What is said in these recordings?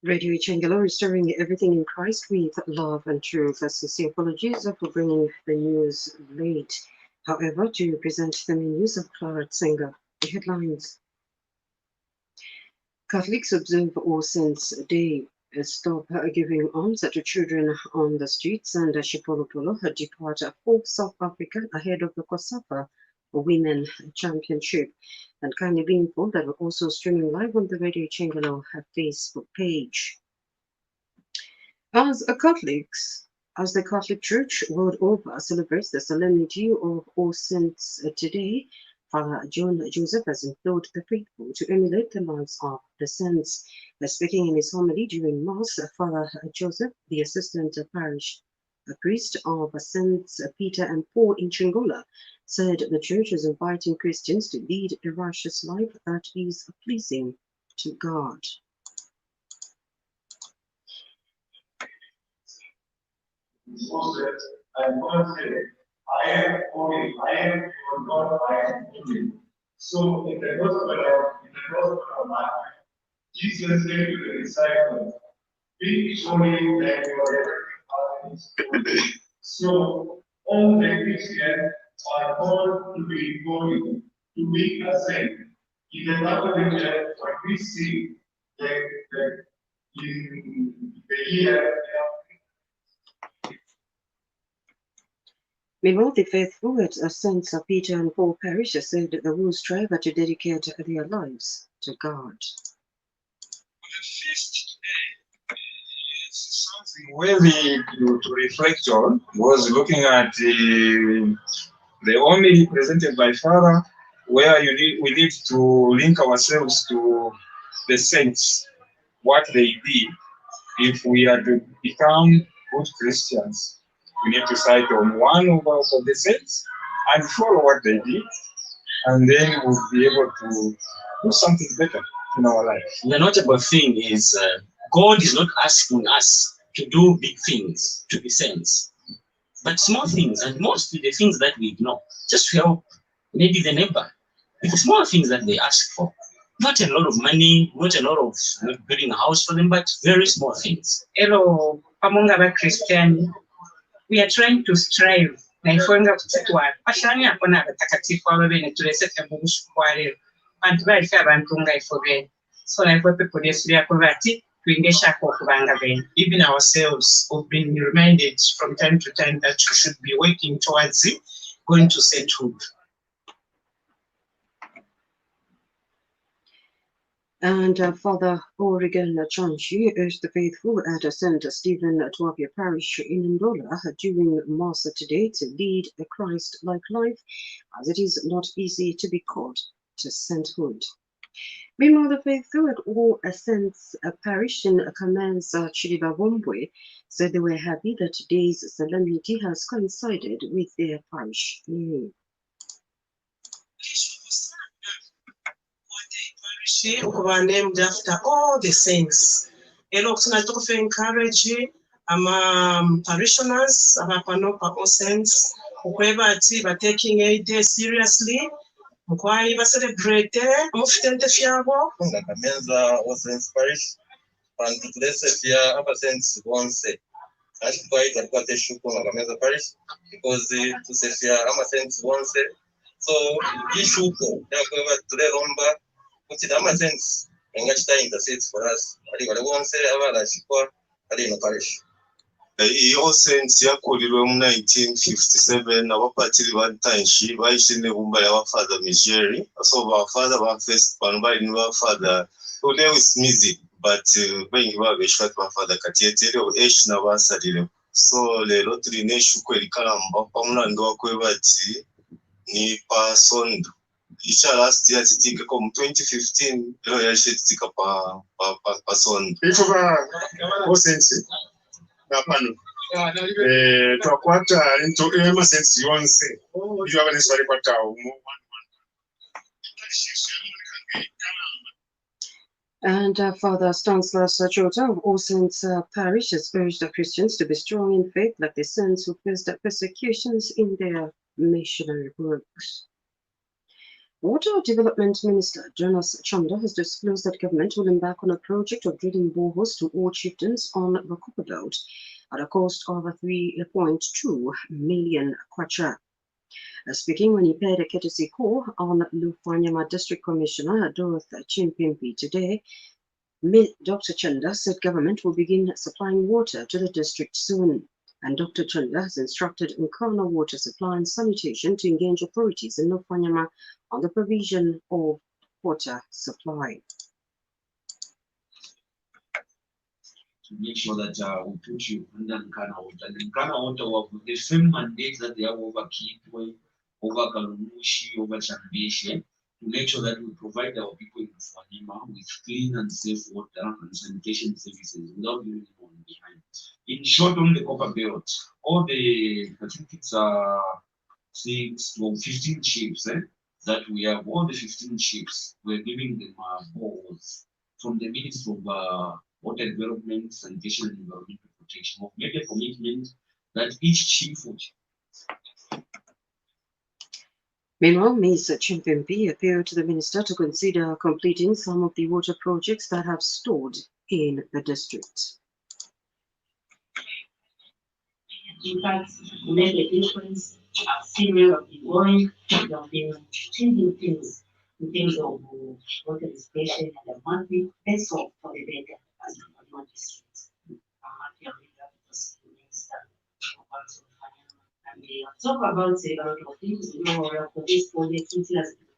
Radio Chisenga, restoring everything in Christ with love and truth. Sincere apologies for bringing the news late. However, to present the main news of Clara Chisenga, the headlines. Catholics observe All Saints' Day, stop giving alms to children on the streets, and Shipolopolo depart for South Africa ahead of the COSAFA Women Championship. And kindly be informed that we're also streaming live on the Radio Chisenga Facebook page. As the Catholic Church world over celebrates the solemnity of All Saints today, Father John Joseph has implored the faithful to emulate the lives of the saints. Speaking in his homily during Mass, Father Joseph, the assistant parish priest of Saints Peter and Paul in Chingola, said the Church is inviting Christians to lead a righteous life that is pleasing to God. I am holy, I am your God, I am holy. So in the gospel of Matthew, Jesus said to the disciples, be holy like your heavenly Father is holy. So all the Christians are called to be holy, to be a saint. In the Catholic Church, when we see in the year, Meanwhile, the faithful at Saints Peter and Paul Parish said they will strive to dedicate their lives to God. The feast today is something worthy to reflect on. Was looking at the homily presented by Father, where we need to link ourselves to the saints, what they did. If we are to become good Christians, we need to cite on one of the saints and follow what they did, and then we'll be able to do something better in our life. The notable thing is God is not asking us to do big things, to be saints, but small things, and mostly the things that we ignore, just to help maybe the neighbor with the small things that they ask for. Not a lot of money, not a lot of building a house for them, but very small things. Hello, among other Christians, we are trying to strive naifonga kutitwala pashani akona abatakatifu ababene tulesete mu busuku bwa leero bantu balife abantu nga ife so naifwe people lyesirako bati twingeshako okubanga bene. Even ourselves have been reminded from time to time that we should be working towards going to sainthood. And Father Oregon Chanchi urged the faithful at St. Stephen Twavia Parish in Ndola during Mass today to lead a Christ-like life, as it is not easy to be called to sainthood. Meanwhile, the faithful at All Saints Parish in Kamanza Chiribawombwe said they were happy that today's solemnity has coincided with their parish name. Named after all the saints. To encourage parishioners, all saints, whoever taking a day seriously. Why celebrate Mufitente Fiabo? Kamenza All Saints Parish, and today's year, saints once. That's why I got a shoe on Kamenza Parish because to say saints once. So, issue today, Romba. Which is sense in which time intercedes for us. I won't say I in parish. All Saints yakuliwe mu 1957 abapatiri bantanshi bayishine bumba ya Father Migeri. So our father first banubali ni Father Lewis Mizi, but bengi babeshwa kwa Father Katiete leo na basalire. So lero turi neshu kwerikana mbapa mulando wakwe bati ni pasondo. Isha last year titika kom 2015 leo yashe titika pa son. Ifuba All Saints na pano. Twakwata into ema sense yonse. Iyo abaneswali kwata And Father Stanislas Jota of All Saints Parish has urged the Christians to be strong in faith like the saints who faced persecutions in their missionary works. Water Development Minister Jonas Chanda has disclosed that government will embark on a project of drilling boreholes to all chieftains on the Copper Belt at a cost of 3.2 million kwacha. Speaking when he paid a courtesy call on Lufanyama District Commissioner Dorothy Chimpimpi today, Dr. Chanda said government will begin supplying water to the district soon. And Dr. Chanda has instructed Nkana Water Supply and Sanitation to engage authorities in Lufanyama on the provision of water supply. To make sure that we put you under Nkana Water. And Nkana Water will have the same mandate that they have over Kitwe, over Kalumushi, over Chambeshe, to make sure that we provide our people in Lufanyama with clean and safe water and sanitation services without leaving anyone behind. In short, on the Copper Belt, all the, I think it's 6 to 15 ships that we have, all the 15 ships, we're giving them boards from the Ministry of Water Development, Sanitation and Environmental Protection. We've made a commitment that each chief would. Meanwhile, Ms. Chimpimpi appealed to the minister to consider completing some of the water projects that have stalled in the district. In fact, make a difference. I've seen where I've been going. I've been changing things in terms of water distribution and the monthly. That's all for the better as a district. I'm happy with that because the minister and they talk about a lot of things, you know, for this project,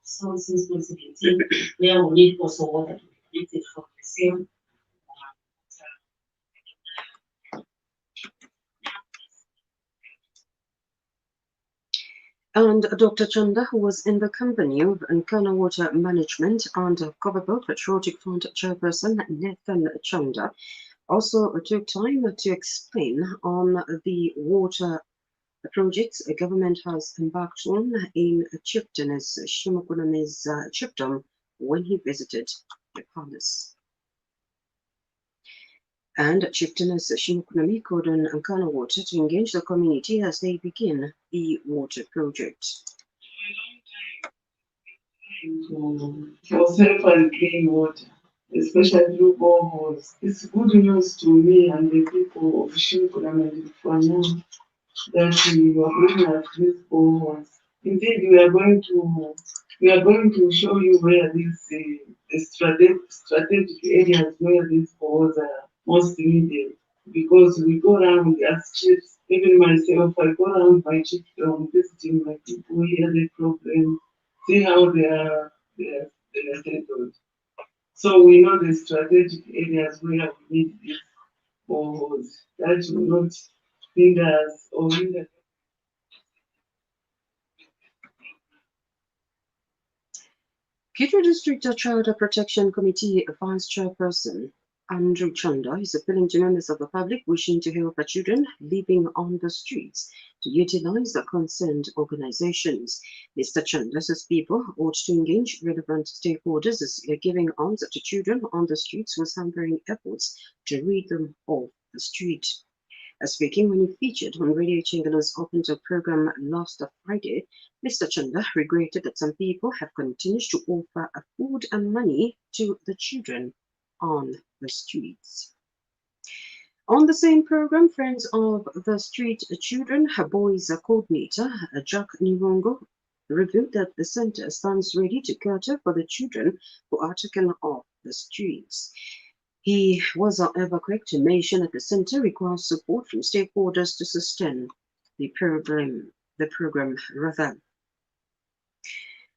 so since 2017, where we need also water to be connected from the same. And Dr. Chanda, who was in the company of Nkana Water Management and Copperbelt Patriotic Fund Chairperson Nathan Chanda, also took time to explain on the water projects the government has embarked on in Chieftainess Shimukunami's chiefdom when he visited the palace. And Chieftainess Shimukunami called on Nkana Water to engage the community as they begin the water project. For safe and clean water, especially through boreholes. It's good news to me and the people of Shimukunami and Lufanyama that we are looking at these boreholes. Indeed, we are going to show you where these strategic areas where these boreholes are most needed, because we go around as chiefs. Even myself, I go around my chiefdom, visiting my people, hear the problem, see how they are settled. So we know the strategic areas where we need these boreholes. That will not hinder us or hinder. Kitwe District Child Protection Committee Vice Chairperson Andrew Chanda is appealing to members of the public wishing to help children living on the streets to utilize the concerned organizations. Mr. Chanda says people ought to engage relevant stakeholders as giving arms to children on the streets was hampering efforts to rid them off the street. Speaking when he featured on Radio Chingalo's Open Talk program last Friday, Mr. Chanda regretted that some people have continued to offer food and money to the children on the streets. On the same program, Friends of the Street Children, her boys coordinator Jack Nivongo revealed that the center stands ready to cater for the children who are taken off the streets. He was, however, quick to mention that the center requires support from stakeholders to sustain the program.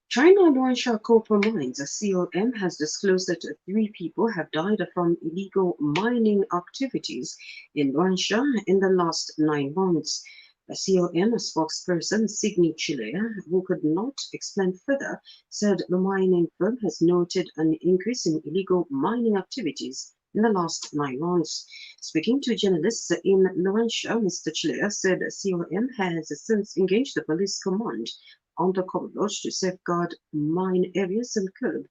China Luansha Copper Mines, COM, has disclosed that 3 people have died from illegal mining activities in Luansha in the last 9 months. A COM spokesperson, Sidney Chilea, who could not explain further, said the mining firm has noted an increase in illegal mining activities in the last 9 months. Speaking to journalists in Luansha, Mr. Chilea said COM has since engaged the police command on the Copperbelt to safeguard mine areas and curb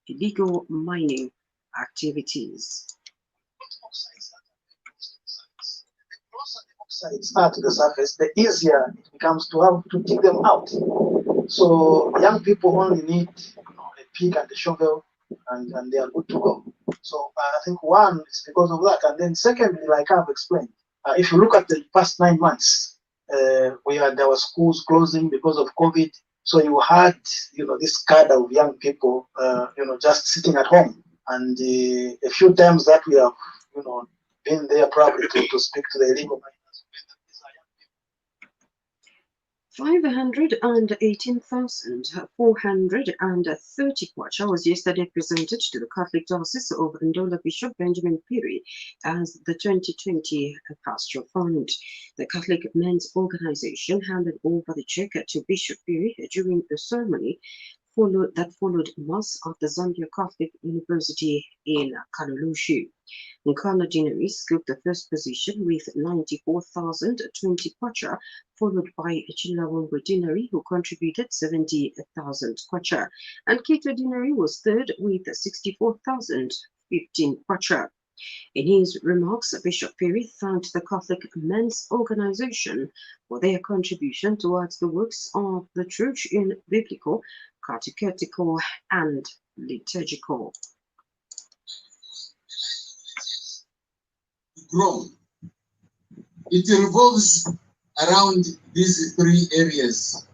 illegal mining activities. parasites are to the surface, the easier it becomes to have to dig them out. So young people only need a pick and a shovel, and they are good to go. So I think one is because of that, and then secondly, like I've explained, if you look at the past 9 months, we had our schools closing because of COVID. So you had, this cadre of young people, just sitting at home. And a few times that we have, been there probably to speak to the illegal miners. 518,430 kwacha was yesterday presented to the Catholic Diocese of Ndola Bishop Benjamin Piri as the 2020 Pastoral Fund. The Catholic Men's Organization handed over the check to Bishop Piri during the ceremony that followed Mass at the Zambia Catholic University in Kalulushi. Nkana Dinari scooped the first position with 94,020 kwacha, followed by Chilawongwe Dinari, who contributed 70,000 kwacha, and Kito Dinari was third with 64,015 kwacha. In his remarks, Bishop Piri thanked the Catholic Men's Organization for their contribution towards the works of the Church in biblical, catechetical, and liturgical. Grow. It revolves around these three areas: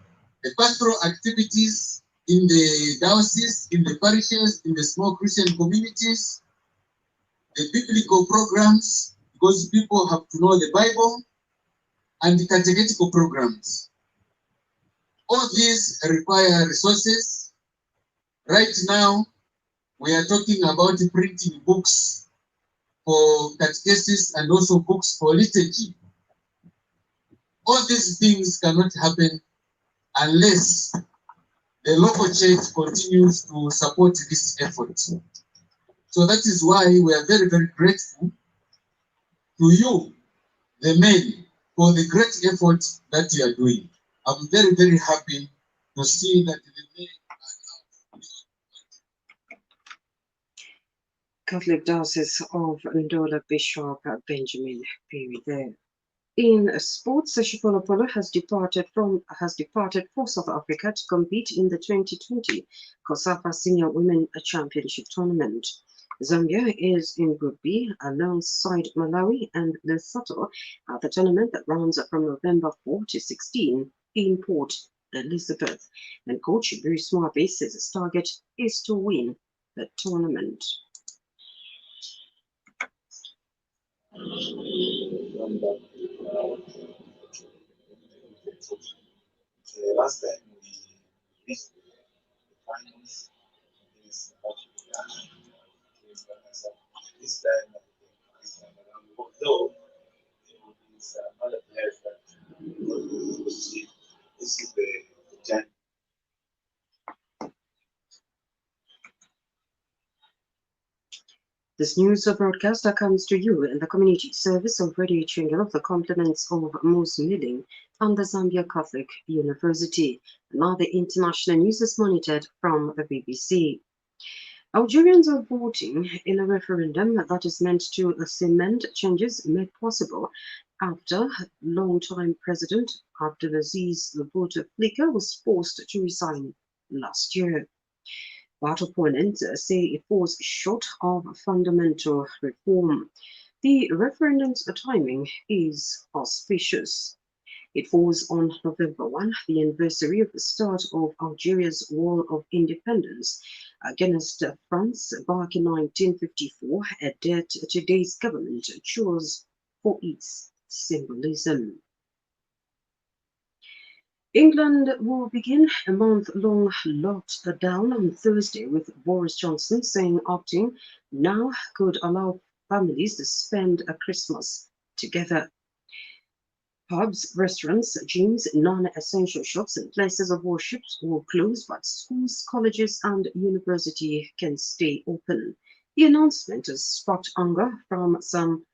the pastoral activities in the diocese, in the parishes, in the small Christian communities, the biblical programs, because people have to know the Bible, and the catechetical programs. All these require resources. Right now, we are talking about printing books for catechesis and also books for liturgy. All these things cannot happen unless the local church continues to support this effort. So that is why we are very, very grateful to you, the men, for the great effort that you are doing. I'm very, very happy to see that the men Catholic Diocese of Ndola Bishop Benjamin Piri there. In sports, Shipolo Polo has departed for South Africa to compete in the 2020 COSAFA Senior Women Championship Tournament. Zambia is in Group B alongside Malawi and Lesotho at the tournament that runs from November 4 to 16 in Port Elizabeth. And coach Bruce Mwabe says his target is to win the tournament. Last time we missed the finals against this time, although it's other players that we see, this is the chance. This news broadcaster comes to you in the community service of Radio Chingel of the compliments of Mose Milling and the Zambia Catholic University. Now the international news is monitored from the BBC. Algerians are voting in a referendum that is meant to cement changes made possible after longtime President Abdelaziz Bouteflika was forced to resign last year. But opponents say it falls short of fundamental reform. The referendum's timing is auspicious. It falls on November 1, the anniversary of the start of Algeria's War of Independence against France back in 1954, a debt today's government chose for its symbolism. England will begin a month-long lockdown on Thursday, with Boris Johnson saying opting now could allow families to spend a Christmas together. Pubs, restaurants, gyms, non-essential shops and places of worship will close, but schools, colleges and universities can stay open. The announcement has sparked anger from some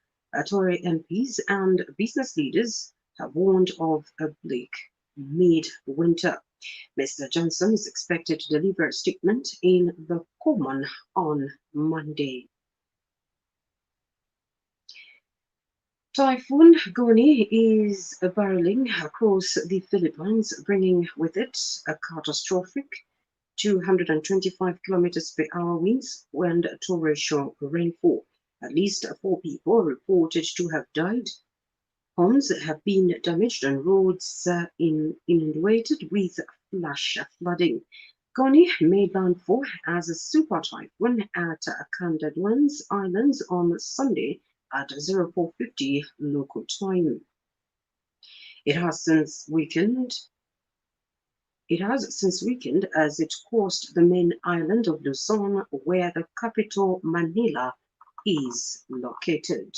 Tory MPs, and business leaders have warned of a bleak mid-winter. Mr. Johnson is expected to deliver a statement in the Common on Monday. Typhoon Goni is barreling across the Philippines, bringing with it a catastrophic 225 kilometers per hour winds and torrential rainfall. At least 4 people reported to have died. Homes have been damaged and roads inundated with flash flooding. Goni made landfall as a super typhoon at Catanduanes Islands on Sunday at 0450 local time. It has since weakened as it crossed the main island of Luzon, where the capital Manila is located.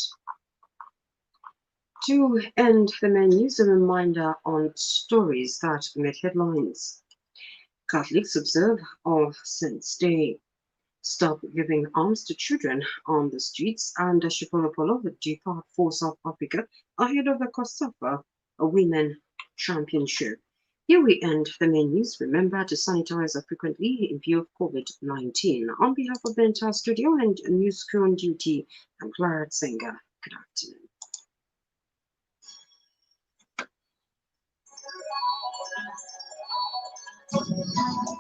To end the main news, a reminder on stories that made headlines. Catholics observe All Saints' Day. Stop giving arms to children on the streets, and Shipolopolo depart for South Africa ahead of the COSAFA Women Championship. Here we end the main news. Remember to sanitize frequently in view of COVID-19. On behalf of the entire studio and news crew on duty, I'm Clara Chisenga. Good afternoon.